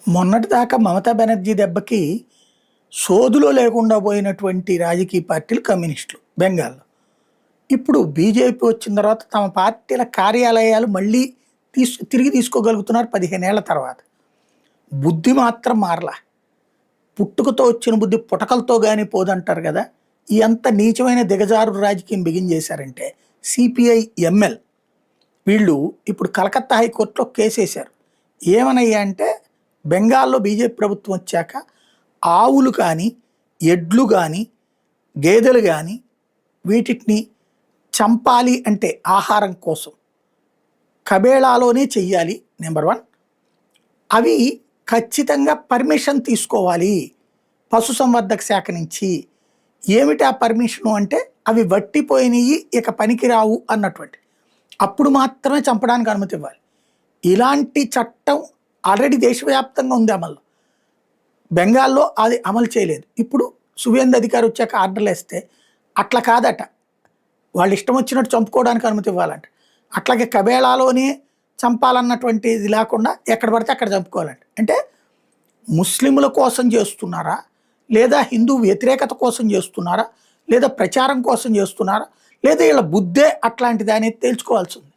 మొన్నటిదాకా మమతా బెనర్జీ దెబ్బకి సోదులో లేకుండా పోయినటువంటి రాజకీయ పార్టీలు కమ్యూనిస్టులు బెంగాల్లో. ఇప్పుడు బీజేపీ వచ్చిన తర్వాత తమ పార్టీల కార్యాలయాలు మళ్ళీ తిరిగి తీసుకోగలుగుతున్నారు 15 ఏళ్ల తర్వాత. బుద్ధి మాత్రం మారలా. పుట్టుకతో వచ్చిన బుద్ధి పుటకలతో కానీ పోదంటారు కదా. ఎంత నీచమైన దిగజారు రాజకీయం బిగించేశారంటే సిపిఐ ఎంఎల్ వీళ్ళు ఇప్పుడు కలకత్తా హైకోర్టులో కేసేశారు. ఏమనయ్యా అంటే బెంగాల్లో బీజేపీ ప్రభుత్వం వచ్చాక ఆవులు కానీ ఎడ్లు కానీ గేదెలు కానీ వీటిని చంపాలి అంటే ఆహారం కోసం కబేళాలోనే చెయ్యాలి. నెంబర్ 1, అవి ఖచ్చితంగా పర్మిషన్ తీసుకోవాలి పశుసంవర్ధక శాఖ నుంచి. ఏమిటి ఆ పర్మిషను అంటే అవి వట్టిపోయినవి ఇక పనికిరావు అన్నటువంటి, అప్పుడు మాత్రమే చంపడానికి అనుమతి ఇవ్వాలి. ఇలాంటి చట్టం ఆల్రెడీ దేశవ్యాప్తంగా ఉంది అమల్లో. బెంగాల్లో అది అమలు చేయలేదు. ఇప్పుడు సువేంద్ర అధికారి వచ్చాక ఆర్డర్లు వేస్తే అట్లా కాదట, వాళ్ళు ఇష్టం వచ్చినట్టు చంపుకోవడానికి అనుమతి ఇవ్వాలంట. అట్లాగే కబేళాలోనే చంపాలన్నటువంటి ఇది లేకుండా ఎక్కడ పడితే అక్కడ చంపుకోవాలంట. అంటే ముస్లింల కోసం చేస్తున్నారా, లేదా హిందూ వ్యతిరేకత కోసం చేస్తున్నారా, లేదా ప్రచారం కోసం చేస్తున్నారా, లేదా వీళ్ళ బుద్ధే అట్లాంటిది అనేది తేల్చుకోవాల్సి ఉంది.